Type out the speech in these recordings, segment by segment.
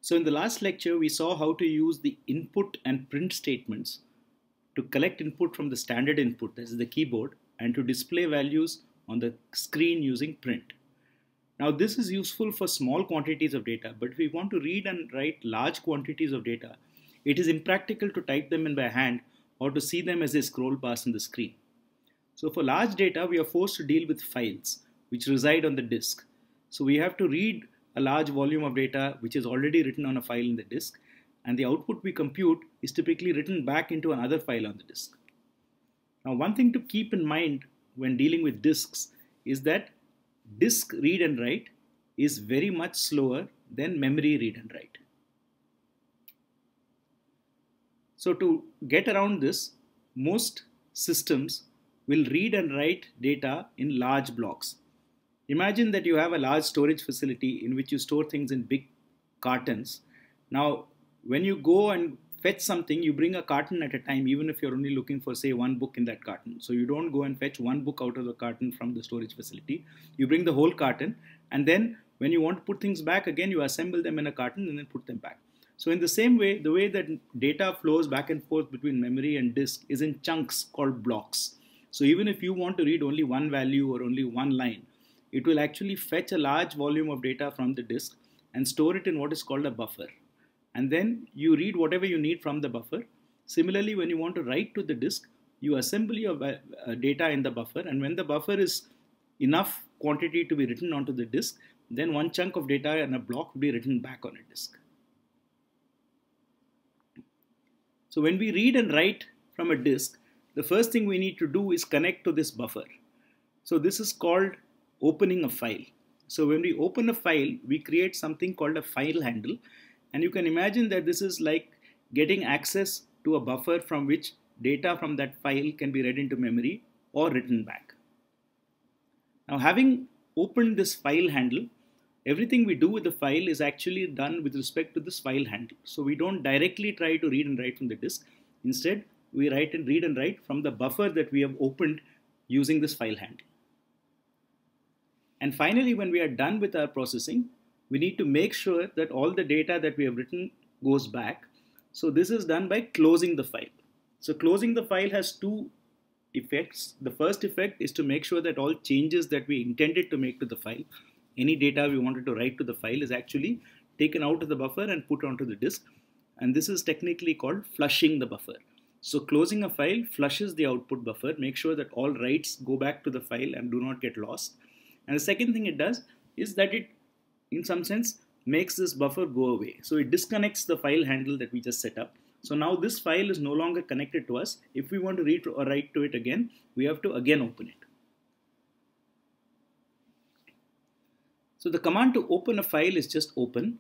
So in the last lecture, we saw how to use the input and print statements to collect input from the standard input, that is the keyboard, and to display values on the screen using print. Now this is useful for small quantities of data, but if we want to read and write large quantities of data, it is impractical to type them in by hand or to see them as they scroll past on the screen. So for large data, we are forced to deal with files which reside on the disk. So we have to read a large volume of data which is already written on a file in the disk, and the output we compute is typically written back into another file on the disk. Now one thing to keep in mind when dealing with disks is that disk read and write is very much slower than memory read and write. So to get around this, most systems will read and write data in large blocks. Imagine that you have a large storage facility in which you store things in big cartons. Now, when you go and fetch something, you bring a carton at a time, even if you're only looking for, say, one book in that carton. So you don't go and fetch one book out of the carton from the storage facility. You bring the whole carton, and then when you want to put things back again, you assemble them in a carton and then put them back. So in the same way, the way that data flows back and forth between memory and disk is in chunks called blocks. So even if you want to read only one value or only one line, it will actually fetch a large volume of data from the disk and store it in what is called a buffer. And then you read whatever you need from the buffer. Similarly, when you want to write to the disk, you assemble your data in the buffer, and when the buffer is enough quantity to be written onto the disk, then one chunk of data in a block will be written back on a disk. So when we read and write from a disk, the first thing we need to do is connect to this buffer. So this is called opening a file. So when we open a file, we create something called a file handle. And you can imagine that this is like getting access to a buffer from which data from that file can be read into memory or written back. Now, having opened this file handle, everything we do with the file is actually done with respect to this file handle. So we don't directly try to read and write from the disk. Instead, we read and write from the buffer that we have opened using this file handle. And finally, when we are done with our processing, we need to make sure that all the data that we have written goes back. So this is done by closing the file. So closing the file has two effects. The first effect is to make sure that all changes that we intended to make to the file, any data we wanted to write to the file, is actually taken out of the buffer and put onto the disk. And this is technically called flushing the buffer. So closing a file flushes the output buffer, makes sure that all writes go back to the file and do not get lost. And the second thing it does is that it, in some sense, makes this buffer go away. So it disconnects the file handle that we just set up. So now this file is no longer connected to us. If we want to read or write to it again, we have to again open it. So the command to open a file is just open.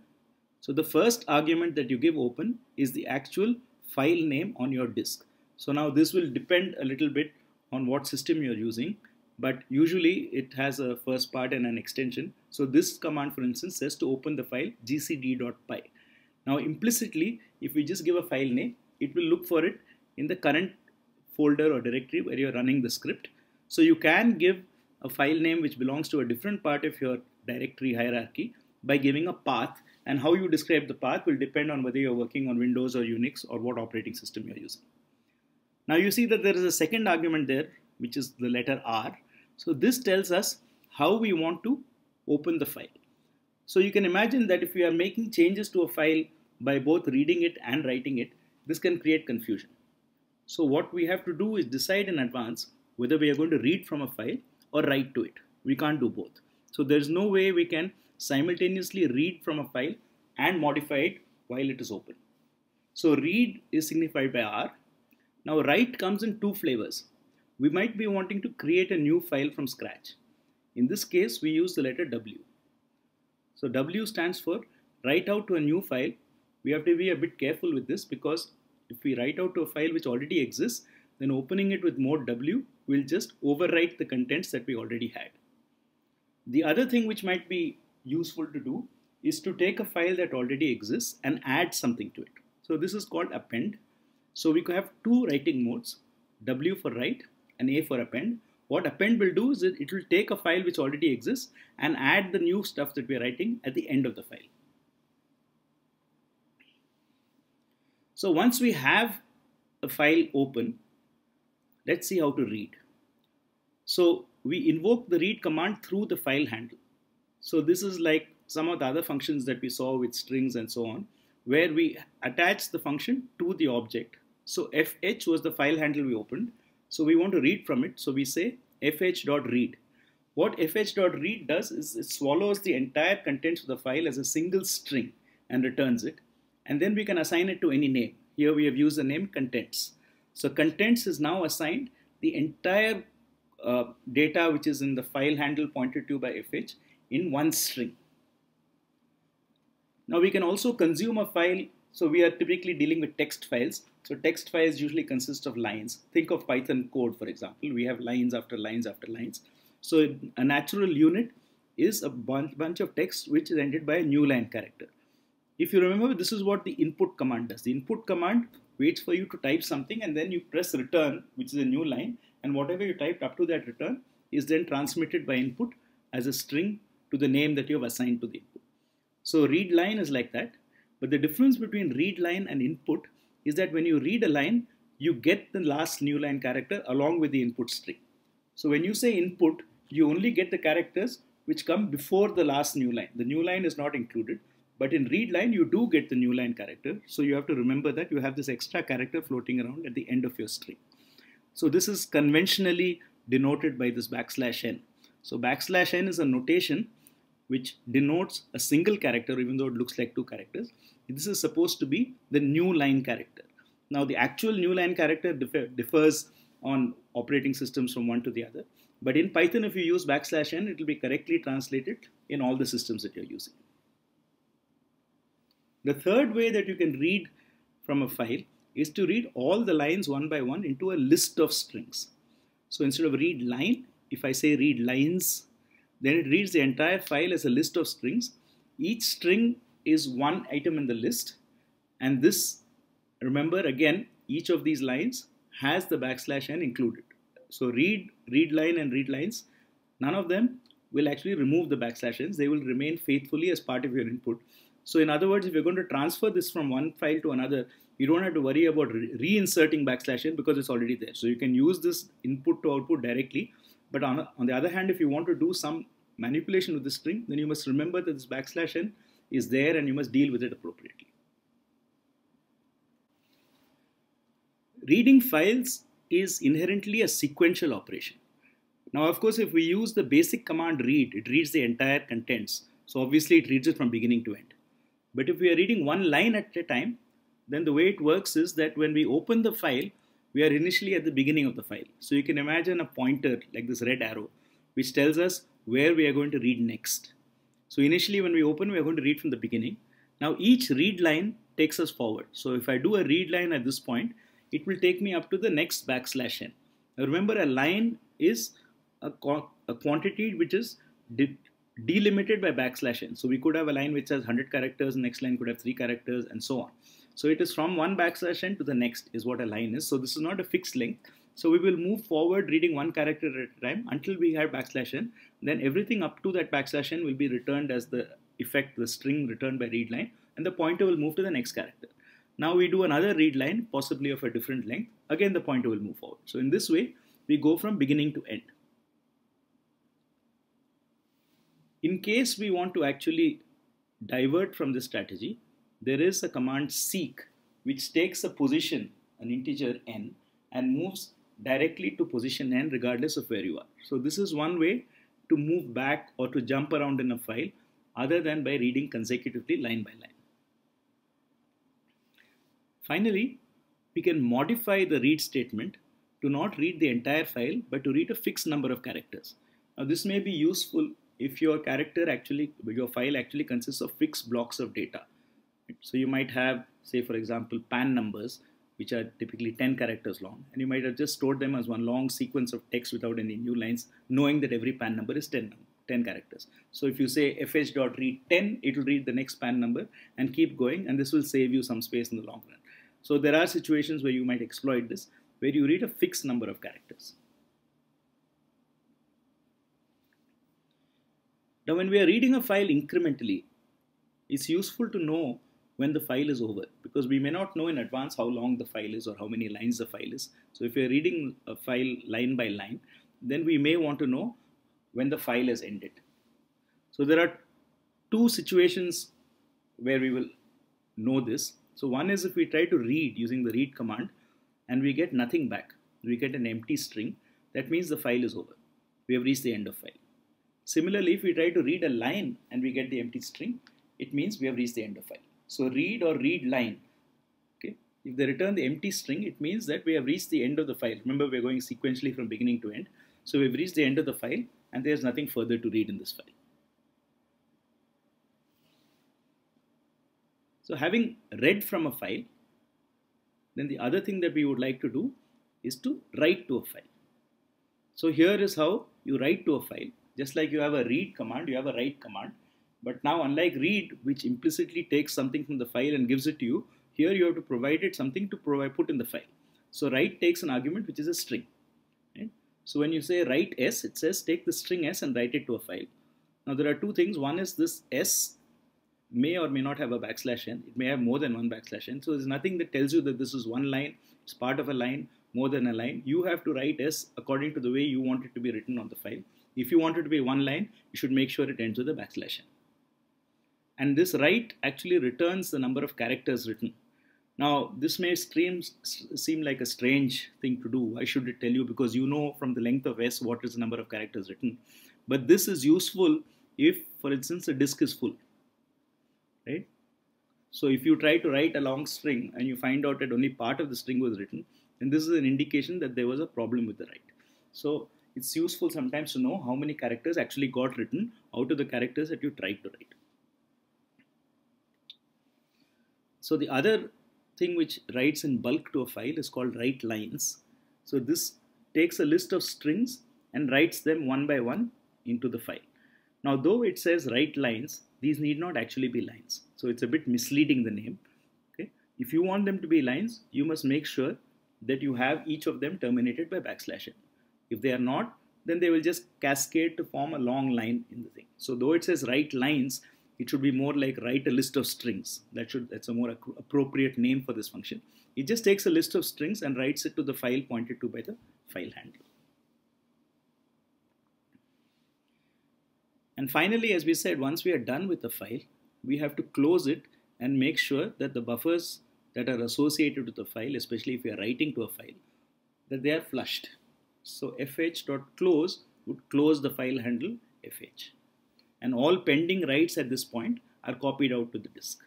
So the first argument that you give open is the actual file name on your disk. So now this will depend a little bit on what system you're using, but usually it has a first part and an extension. So this command, for instance, says to open the file gcd.py. Now implicitly, if we just give a file name, it will look for it in the current folder or directory where you're running the script. So you can give a file name which belongs to a different part of your directory hierarchy by giving a path, and how you describe the path will depend on whether you're working on Windows or Unix or what operating system you're using. Now you see that there is a second argument there, which is the letter R. So this tells us how we want to open the file. So you can imagine that if we are making changes to a file by both reading it and writing it, this can create confusion. So what we have to do is decide in advance whether we are going to read from a file or write to it. We can't do both. So there's no way we can simultaneously read from a file and modify it while it is open. So read is signified by R. Now write comes in two flavors. We might be wanting to create a new file from scratch. In this case, we use the letter W. So W stands for write out to a new file. We have to be a bit careful with this, because if we write out to a file which already exists, then opening it with more W will just overwrite the contents that we already had. The other thing which might be useful to do is to take a file that already exists and add something to it. So this is called append. So we could have two writing modes, W for write and A for append. What append will do is it will take a file which already exists and add the new stuff that we are writing at the end of the file. So once we have a file open, let's see how to read. So we invoke the read command through the file handle. So this is like some of the other functions that we saw with strings and so on, where we attach the function to the object. So fh was the file handle we opened. So we want to read from it. So we say fh.read. What fh.read does is it swallows the entire contents of the file as a single string and returns it. And then we can assign it to any name. Here we have used the name contents. So contents is now assigned the entire data which is in the file handle pointed to by fh in one string. Now we can also consume a file. So we are typically dealing with text files. So text files usually consist of lines. Think of Python code, for example. We have lines after lines after lines. So a natural unit is a bunch of text which is ended by a Newline character. If you remember, this is what the input command does. The input command waits for you to type something and then you press return, which is a new line, and whatever you typed up to that return is then transmitted by input as a string to the name that you have assigned to the input. So read line is like that, but the difference between read line and input is that when you read a line, you get the last new line character along with the input string. So when you say input, you only get the characters which come before the last new line. The new line is not included. But in read line, you do get the new line character. So you have to remember that you have this extra character floating around at the end of your string. So this is conventionally denoted by this \n. So \n is a notation which denotes a single character, even though it looks like two characters. This is supposed to be the new line character. Now the actual new line character differs on operating systems from one to the other. But in Python, if you use \n, it will be correctly translated in all the systems that you're using. The third way that you can read from a file is to read all the lines one by one into a list of strings. So instead of read line, if I say read lines, then it reads the entire file as a list of strings. Each string is one item in the list. And this, remember again, each of these lines has the \n included. So read line and read lines, none of them will actually remove the \n's. They will remain faithfully as part of your input. So in other words, if you're going to transfer this from one file to another, you don't have to worry about reinserting \n because it's already there. So you can use this input to output directly. But on the other hand, if you want to do some manipulation with the string, then you must remember that this \n is there and you must deal with it appropriately. Reading files is inherently a sequential operation. Now, of course, if we use the basic command read, it reads the entire contents. So obviously it reads it from beginning to end. But if we are reading one line at a time, then the way it works is that when we open the file, we are initially at the beginning of the file. So you can imagine a pointer like this red arrow, which tells us where we are going to read next. So initially when we open, we are going to read from the beginning. Now each read line takes us forward. So if I do a read line at this point, it will take me up to the next \n. Now remember, a line is a quantity which is delimited by \n. So we could have a line which has 100 characters, next line could have 3 characters, and so on. So it is from one \n to the next is what a line is. So this is not a fixed length. So we will move forward reading one character at a time until we have \n. Then everything up to that \n will be returned as the effect, the string returned by read line, and the pointer will move to the next character. Now we do another read line, possibly of a different length. Again, the pointer will move forward. So in this way, we go from beginning to end. In case we want to actually divert from this strategy, there is a command seek, which takes a position, an integer n, and moves directly to position n regardless of where you are. So this is one way to move back or to jump around in a file other than by reading consecutively line by line. Finally, we can modify the read statement to not read the entire file, but to read a fixed number of characters. Now this may be useful if your file actually consists of fixed blocks of data. So you might have, say for example, PAN numbers, which are typically 10 characters long, and you might have just stored them as one long sequence of text without any new lines, knowing that every PAN number is 10 characters. So if you say fh.read 10, it will read the next PAN number and keep going, and this will save you some space in the long run. So there are situations where you might exploit this, where you read a fixed number of characters. Now when we are reading a file incrementally, it's useful to know when the file is over, because we may not know in advance how long the file is or how many lines the file is. So if you're reading a file line by line, then we may want to know when the file has ended. So there are two situations where we will know this. So one is if we try to read using the read command and we get nothing back, we get an empty string, that means the file is over. We have reached the end of file. Similarly, if we try to read a line and we get the empty string, it means we have reached the end of file. So read or read line, okay? If they return the empty string, it means that we have reached the end of the file. Remember, we're going sequentially from beginning to end. So we've reached the end of the file and there's nothing further to read in this file. So having read from a file, then the other thing that we would like to do is to write to a file. So here is how you write to a file. Just like you have a read command, you have a write command. But now, unlike read, which implicitly takes something from the file and gives it to you, here you have to provide it something to put in the file. So write takes an argument which is a string. Right? So when you say write s, it says take the string s and write it to a file. Now there are two things. One is this s may or may not have a \n. It may have more than one \n. So there's nothing that tells you that this is one line, it's part of a line, more than a line. You have to write s according to the way you want it to be written on the file. If you want it to be one line, you should make sure it ends with a \n. And this write actually returns the number of characters written. Now, this may seem like a strange thing to do. Why should it tell you? Because you know from the length of s what is the number of characters written. But this is useful if, for instance, the disk is full. Right? So if you try to write a long string and you find out that only part of the string was written, then this is an indication that there was a problem with the write. So it's useful sometimes to know how many characters actually got written out of the characters that you tried to write. So the other thing which writes in bulk to a file is called write lines. So this takes a list of strings and writes them one by one into the file. Now, though it says write lines, these need not actually be lines. So it's a bit misleading, the name. Okay? If you want them to be lines, you must make sure that you have each of them terminated by \n. If they are not, then they will just cascade to form a long line in the thing. So though it says write lines, it should be more like write a list of strings. That's a more appropriate name for this function. It just takes a list of strings and writes it to the file pointed to by the file handler. And finally, as we said, once we are done with the file, we have to close it and make sure that the buffers that are associated with the file, especially if we are writing to a file, that they are flushed. So fh.close would close the file handle fh. And all pending writes at this point are copied out to the disk.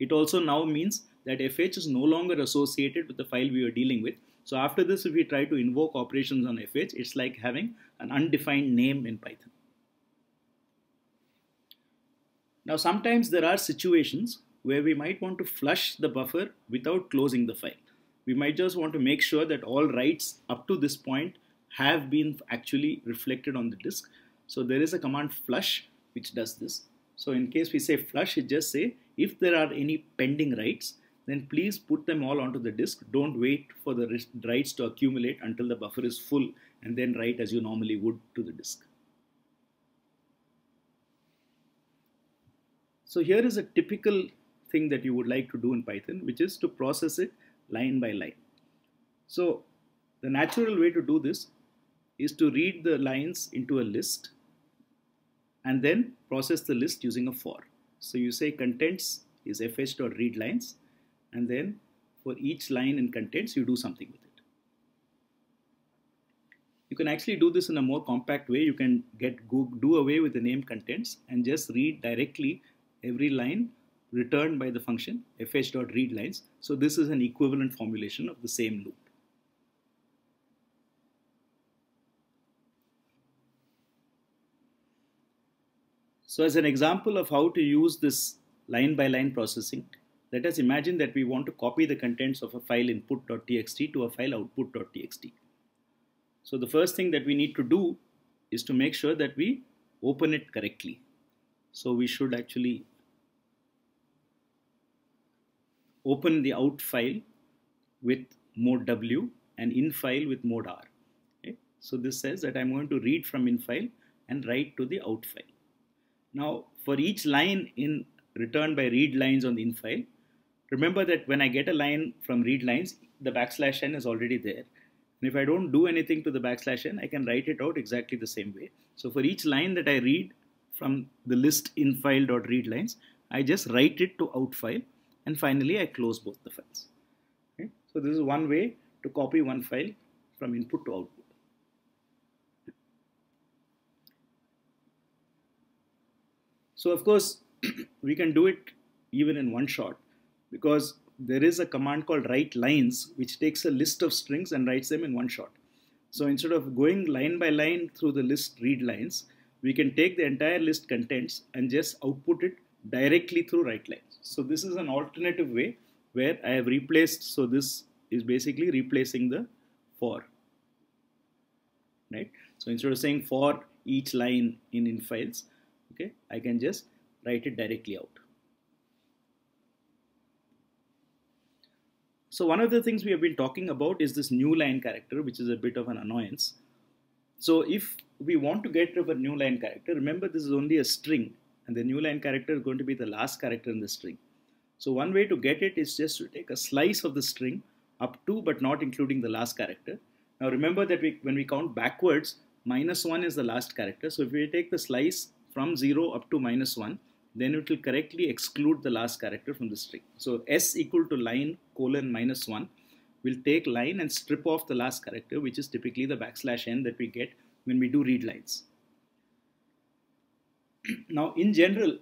It also now means that fh is no longer associated with the file we are dealing with. So after this, if we try to invoke operations on fh, it's like having an undefined name in Python. Now sometimes there are situations where we might want to flush the buffer without closing the file. We might just want to make sure that all writes up to this point have been actually reflected on the disk. So there is a command flush which does this. So in case we say flush, it just say if there are any pending writes, then please put them all onto the disk. Don't wait for the writes to accumulate until the buffer is full and then write as you normally would to the disk. So here is a typical thing that you would like to do in Python, which is to process it line by line. So the natural way to do this is to read the lines into a list and then process the list using a for. So you say contents is fh.readlines, and then for each line in contents you do something with it. You can actually do this in a more compact way. You can do away with the name contents and just read directly every line returned by the function fh.readlines. So this is an equivalent formulation of the same loop. So as an example of how to use this line by line processing, let us imagine that we want to copy the contents of a file input.txt to a file output.txt. So the first thing that we need to do is to make sure that we open it correctly. So we should actually open the out file with mode W and in file with mode R. Okay? So this says that I'm going to read from in file and write to the out file. Now for each line in returned by read lines on the in file. Remember that when I get a line from read lines, the /n is already there. And if I don't do anything to the /n, I can write it out exactly the same way. So for each line that I read from the list in file.read lines, I just write it to out file, and finally I close both the files. Okay? So this is one way to copy one file from input to output. So of course, we can do it even in one shot, because there is a command called write lines, which takes a list of strings and writes them in one shot. So instead of going line by line through the list read lines, we can take the entire list contents and just output it directly through write lines. So this is an alternative way where I have replaced, so this is basically replacing the for, right? So instead of saying for each line in files, okay, I can just write it directly out. So one of the things we have been talking about is this Newline character, which is a bit of an annoyance. So if we want to get rid of a Newline character, remember this is only a string, and the Newline character is going to be the last character in the string. So one way to get it is just to take a slice of the string up to but not including the last character. Now remember that when we count backwards, -1 is the last character. So if we take the slice from 0 up to -1, then it will correctly exclude the last character from the string. So s equal to line :-1 will take line and strip off the last character, which is typically the /n that we get when we do read lines. Now in general,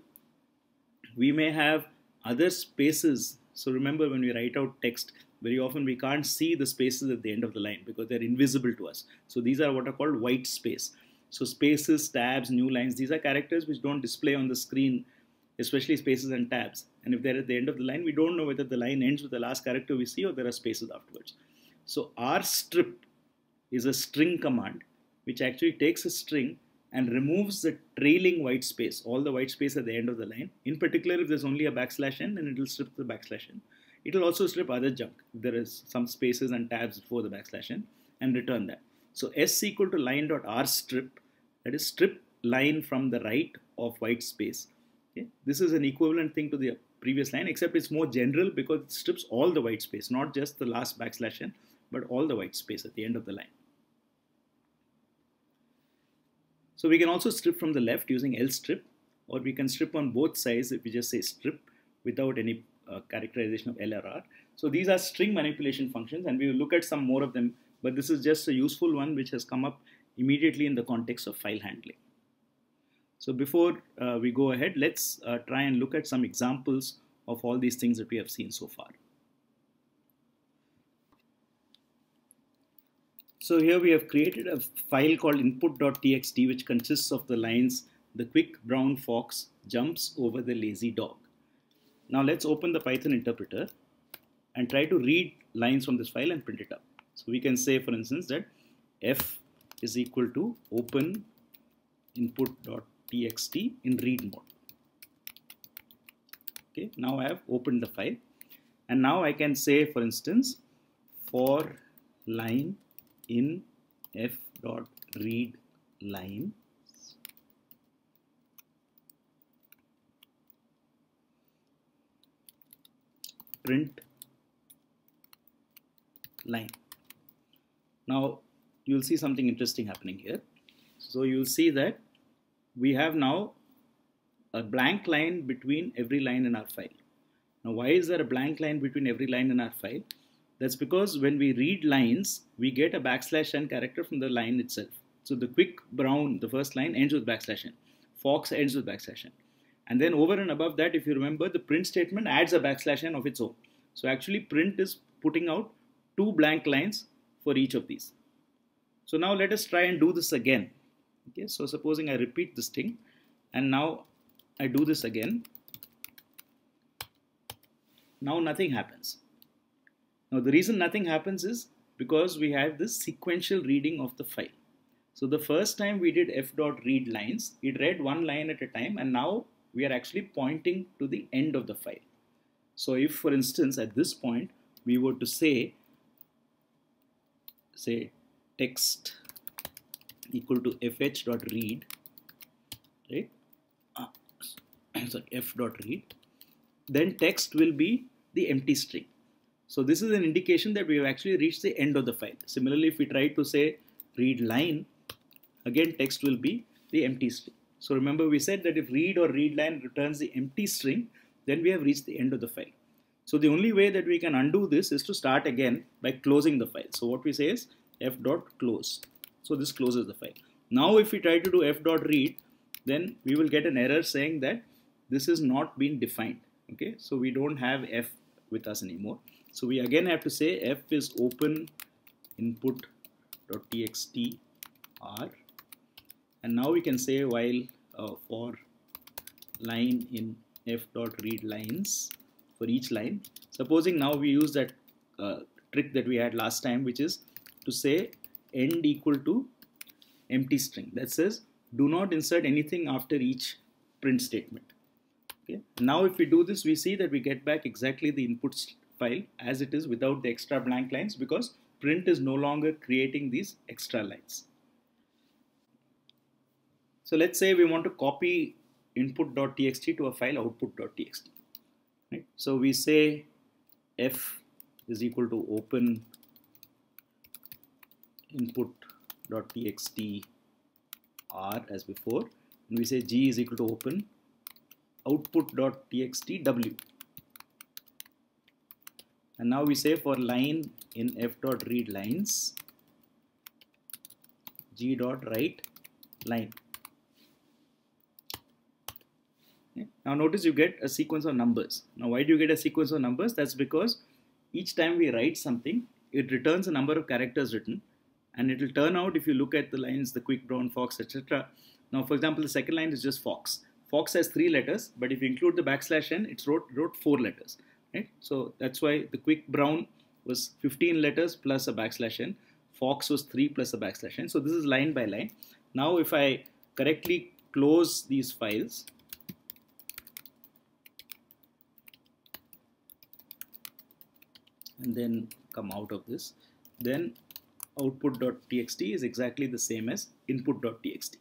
we may have other spaces. So remember, when we write out text, very often we can't see the spaces at the end of the line because they're invisible to us. So these are what are called white space. So spaces, tabs, new lines, these are characters which don't display on the screen, especially spaces and tabs. And if they're at the end of the line, we don't know whether the line ends with the last character we see or there are spaces afterwards. So rstrip is a string command which actually takes a string and removes the trailing white space, all the white space at the end of the line. In particular, if there's only a /n, then it will strip the /n. It will also strip other junk if there is some spaces and tabs before the /n, and return that. So s equal to line.rstrip, that is strip line from the right of white space. Okay? This is an equivalent thing to the previous line, except it's more general because it strips all the white space, not just the last /n, but all the white space at the end of the line. So we can also strip from the left using lstrip, or we can strip on both sides if we just say strip without any characterization of L or R. So these are string manipulation functions, and we will look at some more of them, but this is just a useful one which has come up immediately in the context of file handling. So before we go ahead, let's try and look at some examples of all these things that we have seen so far. So here we have created a file called input.txt, which consists of the lines, "The quick brown fox jumps over the lazy dog." Now let's open the Python interpreter and try to read lines from this file and print it up. So we can say, for instance, that f is equal to open input.txt in read mode. Okay, now I have opened the file, and now I can say, for instance, for line in f.read line print line. Now you'll see something interesting happening here. So you'll see that we have now a blank line between every line in our file. Now why is there a blank line between every line in our file? That's because when we read lines, we get a /n character from the line itself. So the quick brown, the first line, ends with /n. Fox ends with /n. And then over and above that, if you remember, the print statement adds a /n of its own. So actually print is putting out 2 blank lines for each of these. So now let us try and do this again. Okay, so supposing I repeat this thing, and now I do this again. Now nothing happens. Now the reason nothing happens is because we have this sequential reading of the file. So the first time we did f.read lines, it read one line at a time, and now we are actually pointing to the end of the file. So if, for instance, at this point we were to say text equal to fh.read, right? Sorry, f.read, then text will be the empty string. So this is an indication that we have actually reached the end of the file. Similarly, if we try to say read line, again text will be the empty string. So remember, we said that if read or read line returns the empty string, then we have reached the end of the file. So the only way that we can undo this is to start again by closing the file. So what we say is f.close. So this closes the file. Now if we try to do f.read, then we will get an error saying that this is not been defined. Okay, so we don't have f with us anymore. So we again have to say f is open input.txt r, and now we can say while for line in f.read lines for each line. Supposing now we use that trick that we had last time, which is to say end equal to empty string. That says do not insert anything after each print statement. Okay. Now if we do this, we see that we get back exactly the input file as it is without the extra blank lines, because print is no longer creating these extra lines. So let's say we want to copy input.txt to a file output.txt. Right? So we say f is equal to open input.txt r as before, and we say g is equal to open output.txt w. And now we say for line in f.read lines, g.write line. Okay. Now notice you get a sequence of numbers. Now why do you get a sequence of numbers? That's because each time we write something, it returns a number of characters written, and it will turn out, if you look at the lines, the quick brown fox, etc. Now for example, the second line is just fox. Fox has 3 letters, but if you include the \n, it wrote 4 letters. Right? So that's why the quick brown was 15 letters plus a \n. Fox was 3 plus a \n. So this is line by line. Now if I correctly close these files, and then come out of this, then output.txt is exactly the same as input.txt.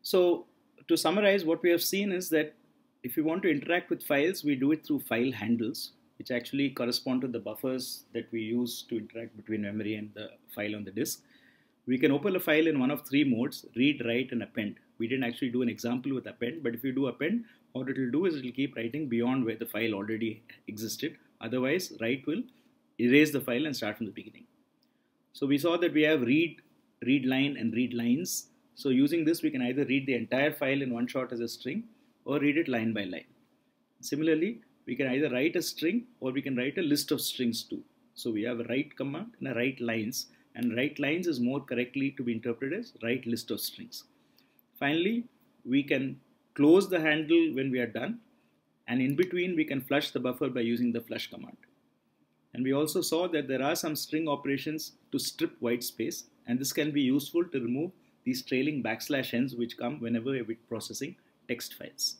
So to summarize, what we have seen is that if we want to interact with files, we do it through file handles, which actually correspond to the buffers that we use to interact between memory and the file on the disk. We can open a file in one of 3 modes: read, write, and append. We didn't actually do an example with append, but if you do append, what it will do is it will keep writing beyond where the file already existed. Otherwise, write will erase the file and start from the beginning. So we saw that we have read, read line, and read lines. So using this, we can either read the entire file in one shot as a string, or read it line by line. Similarly, we can either write a string, or we can write a list of strings too. So we have a write command and a write lines, and write lines is more correctly to be interpreted as write list of strings. Finally, we can close the handle when we are done, and in between we can flush the buffer by using the flush command. And we also saw that there are some string operations to strip white space, and this can be useful to remove these trailing \n's which come whenever we're processing text files.